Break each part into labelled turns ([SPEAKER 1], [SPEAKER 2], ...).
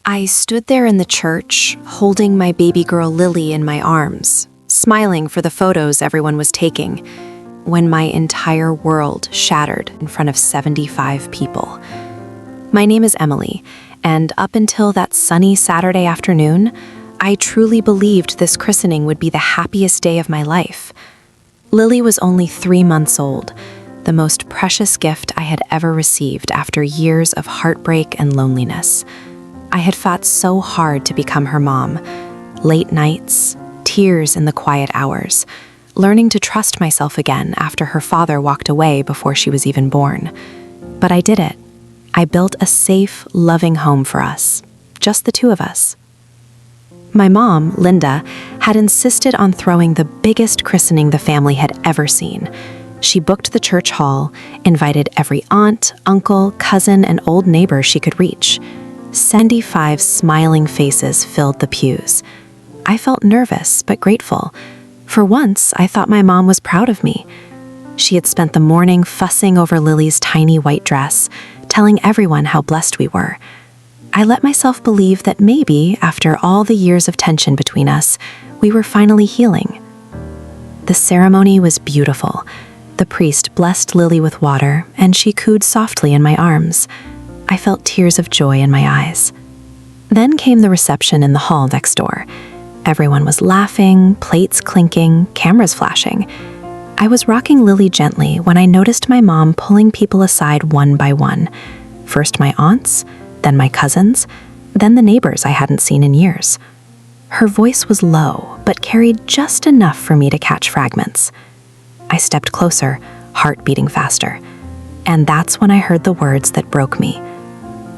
[SPEAKER 1] I stood there in the church, holding my baby girl Lily in my arms, smiling for the photos everyone was taking, when my entire world shattered in front of 75 people. My name is Emily, and up until that sunny Saturday afternoon, I truly believed this christening would be the happiest day of my life. Lily was only 3 months old, the most precious gift I had ever received after years of heartbreak and loneliness. I had fought so hard to become her mom. Late nights, tears in the quiet hours, learning to trust myself again after her father walked away before she was even born. But I did it. I built a safe, loving home for us, just the two of us. My mom, Linda, had insisted on throwing the biggest christening the family had ever seen. She booked the church hall, invited every aunt, uncle, cousin, and old neighbor she could reach. 75 smiling faces filled the pews. I felt nervous but grateful. For once, I thought my mom was proud of me. She had spent the morning fussing over Lily's tiny white dress, telling everyone how blessed we were. I let myself believe that maybe, after all the years of tension between us, we were finally healing. The ceremony was beautiful. The priest blessed Lily with water, and she cooed softly in my arms. I felt tears of joy in my eyes. Then came the reception in the hall next door. Everyone was laughing, plates clinking, cameras flashing. I was rocking Lily gently when I noticed my mom pulling people aside one by one. First my aunts, then my cousins, then the neighbors I hadn't seen in years. Her voice was low, but carried just enough for me to catch fragments. I stepped closer, heart beating faster. And that's when I heard the words that broke me.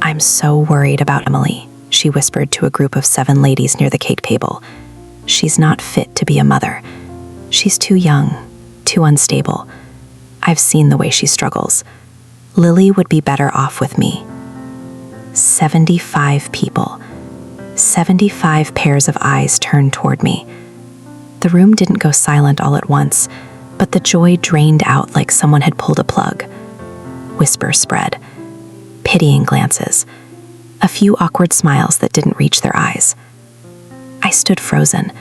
[SPEAKER 1] "I'm so worried about Emily," she whispered to a group of 7 ladies near the cake table. "She's not fit to be a mother. She's too young, too unstable. I've seen the way she struggles. Lily would be better off with me." 75 people. 75 pairs of eyes turned toward me. The room didn't go silent all at once, but the joy drained out like someone had pulled a plug. Whispers spread. Pitying glances. A few awkward smiles that didn't reach their eyes. I stood frozen,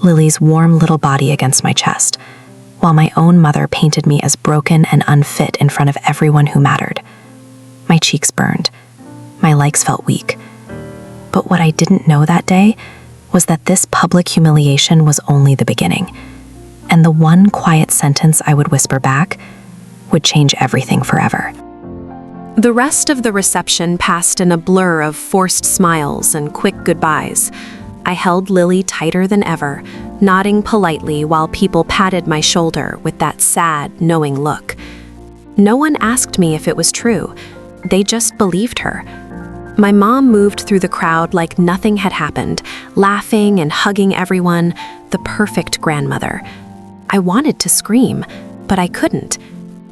[SPEAKER 1] Lily's warm little body against my chest, while my own mother painted me as broken and unfit in front of everyone who mattered. My cheeks burned. My legs felt weak. But what I didn't know that day was that this public humiliation was only the beginning, and the one quiet sentence I would whisper back would change everything forever. The rest of the reception passed in a blur of forced smiles and quick goodbyes. I held Lily tighter than ever, nodding politely while people patted my shoulder with that sad, knowing look. No one asked me if it was true. They just believed her. My mom moved through the crowd like nothing had happened, laughing and hugging everyone, the perfect grandmother. I wanted to scream, but I couldn't.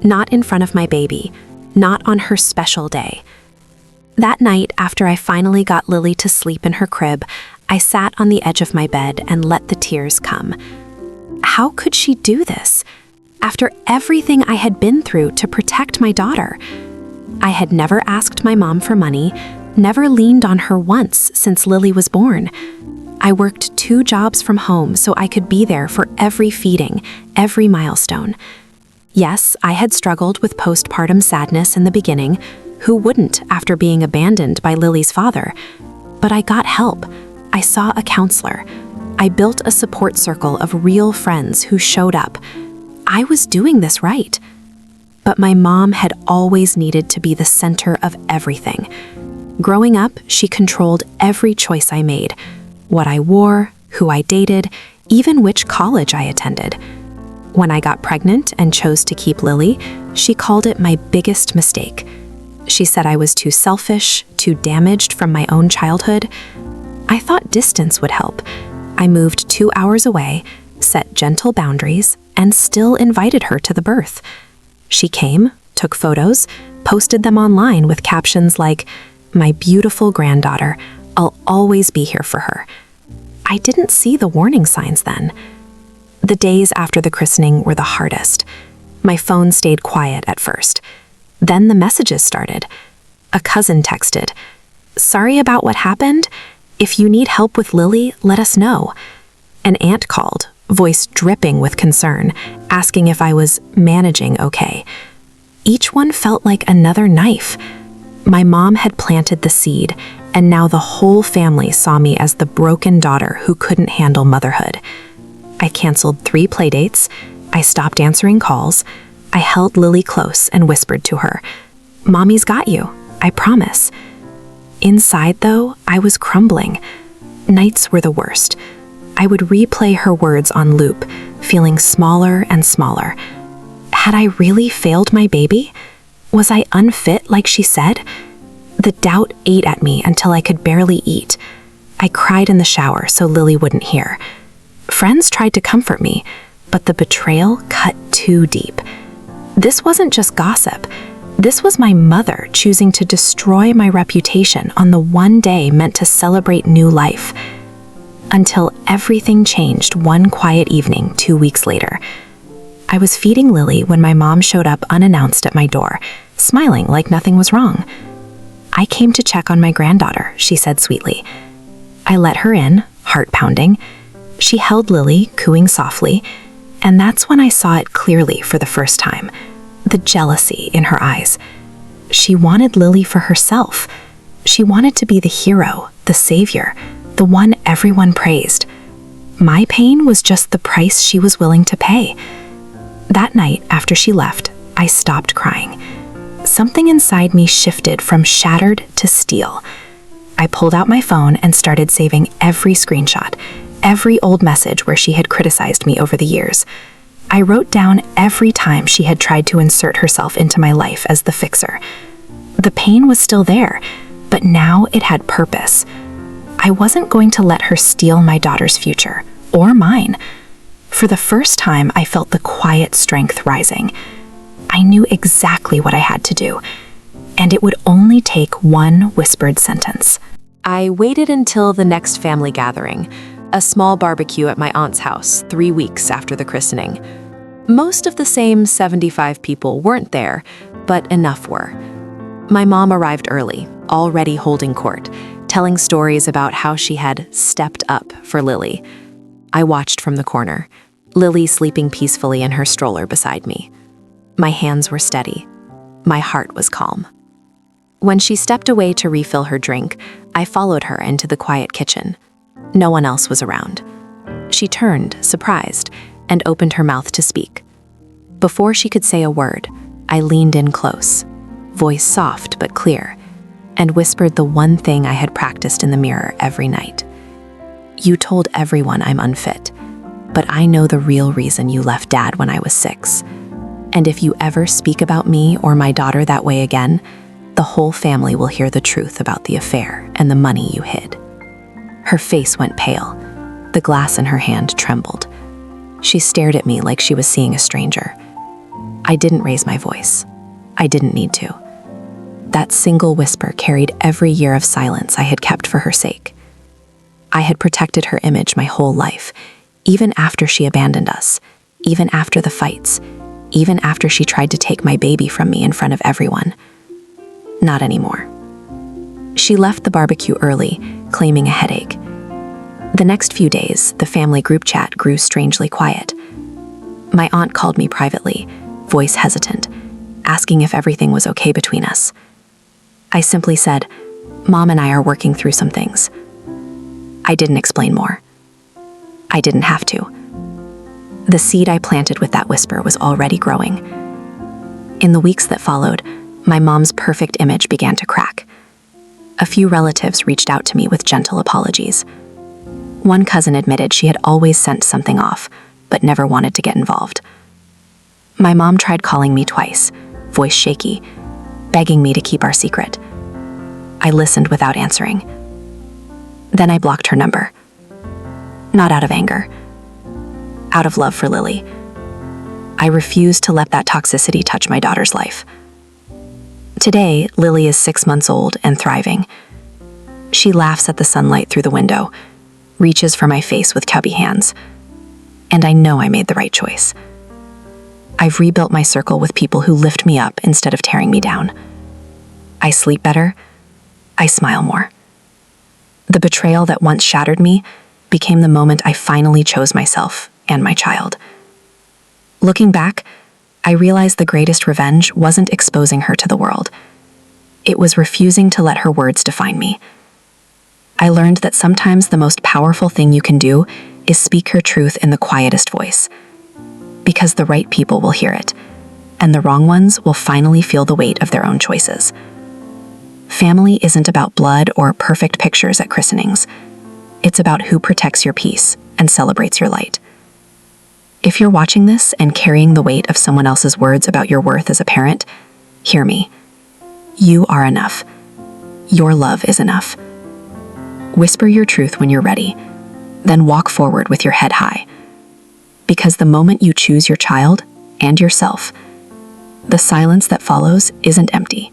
[SPEAKER 1] Not in front of my baby. Not on her special day. That night, after I finally got Lily to sleep in her crib, I sat on the edge of my bed and let the tears come. How could she do this? After everything I had been through to protect my daughter. I had never asked my mom for money, never leaned on her once since Lily was born. I worked 2 jobs from home so I could be there for every feeding, every milestone. Yes, I had struggled with postpartum sadness in the beginning. Who wouldn't after being abandoned by Lily's father? But I got help. I saw a counselor. I built a support circle of real friends who showed up. I was doing this right. But my mom had always needed to be the center of everything. Growing up, she controlled every choice I made. What I wore, who I dated, even which college I attended. When I got pregnant and chose to keep Lily, she called it my biggest mistake. She said I was too selfish, too damaged from my own childhood. I thought distance would help. I moved 2 hours away, set gentle boundaries, and still invited her to the birth. She came, took photos, posted them online with captions like, "My beautiful granddaughter, I'll always be here for her." I didn't see the warning signs then. The days after the christening were the hardest. My phone stayed quiet at first. Then the messages started. A cousin texted, "Sorry about what happened. If you need help with Lily, let us know." An aunt called, voice dripping with concern, asking if I was managing okay. Each one felt like another knife. My mom had planted the seed, and now the whole family saw me as the broken daughter who couldn't handle motherhood. I canceled 3 playdates. I stopped answering calls. I held Lily close and whispered to her, "Mommy's got you, I promise." Inside, though, I was crumbling. Nights were the worst. I would replay her words on loop, feeling smaller and smaller. Had I really failed my baby? Was I unfit like she said? The doubt ate at me until I could barely eat. I cried in the shower so Lily wouldn't hear. Friends tried to comfort me, but the betrayal cut too deep. This wasn't just gossip. This was my mother choosing to destroy my reputation on the one day meant to celebrate new life. Until everything changed one quiet evening 2 weeks later. I was feeding Lily when my mom showed up unannounced at my door, smiling like nothing was wrong. "I came to check on my granddaughter," she said sweetly. I let her in, heart pounding. She held Lily, cooing softly, and that's when I saw it clearly for the first time. The jealousy in her eyes. She wanted Lily for herself. She wanted to be the hero, the savior, the one everyone praised. My pain was just the price she was willing to pay. That night, after she left, I stopped crying. Something inside me shifted from shattered to steel. I pulled out my phone and started saving every screenshot, every old message where she had criticized me over the years. I wrote down every time she had tried to insert herself into my life as the fixer. The pain was still there, but now it had purpose. I wasn't going to let her steal my daughter's future, or mine. For the first time, I felt the quiet strength rising. I knew exactly what I had to do, and it would only take one whispered sentence. I waited until the next family gathering, a small barbecue at my aunt's house 3 weeks after the christening. Most of the same 75 people weren't there, but enough were. My mom arrived early, already holding court, telling stories about how she had stepped up for Lily. I watched from the corner, Lily sleeping peacefully in her stroller beside me. My hands were steady. My heart was calm. When she stepped away to refill her drink, I followed her into the quiet kitchen. No one else was around. She turned, surprised, and opened her mouth to speak. Before she could say a word, I leaned in close, voice soft but clear, and whispered the one thing I had practiced in the mirror every night. "You told everyone I'm unfit, but I know the real reason you left Dad when I was 6. And if you ever speak about me or my daughter that way again, the whole family will hear the truth about the affair and the money you hid." Her face went pale. The glass in her hand trembled. She stared at me like she was seeing a stranger. I didn't raise my voice. I didn't need to. That single whisper carried every year of silence I had kept for her sake. I had protected her image my whole life, even after she abandoned us, even after the fights, even after she tried to take my baby from me in front of everyone. Not anymore. She left the barbecue early, claiming a headache. The next few days, the family group chat grew strangely quiet. My aunt called me privately, voice hesitant, asking if everything was okay between us. I simply said, "Mom and I are working through some things." I didn't explain more. I didn't have to. The seed I planted with that whisper was already growing. In the weeks that followed, my mom's perfect image began to crack. A few relatives reached out to me with gentle apologies. One cousin admitted she had always sent something off, but never wanted to get involved. My mom tried calling me twice, voice shaky, begging me to keep our secret. I listened without answering. Then I blocked her number. Not out of anger, out of love for Lily. I refused to let that toxicity touch my daughter's life. Today, Lily is 6 months old and thriving. She laughs at the sunlight through the window, reaches for my face with chubby hands, and I know I made the right choice. I've rebuilt my circle with people who lift me up instead of tearing me down. I sleep better, I smile more. The betrayal that once shattered me became the moment I finally chose myself and my child. Looking back, I realized the greatest revenge wasn't exposing her to the world. It was refusing to let her words define me. I learned that sometimes the most powerful thing you can do is speak her truth in the quietest voice, because the right people will hear it, and the wrong ones will finally feel the weight of their own choices. Family isn't about blood or perfect pictures at christenings. It's about who protects your peace and celebrates your light. If you're watching this and carrying the weight of someone else's words about your worth as a parent, hear me. You are enough. Your love is enough. Whisper your truth when you're ready, then walk forward with your head high. Because the moment you choose your child and yourself, the silence that follows isn't empty.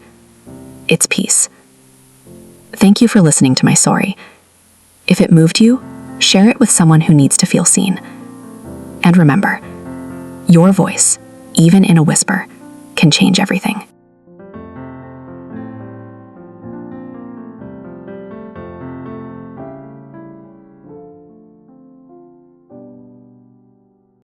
[SPEAKER 1] It's peace. Thank you for listening to my story. If it moved you, share it with someone who needs to feel seen. And remember, your voice, even in a whisper, can change everything.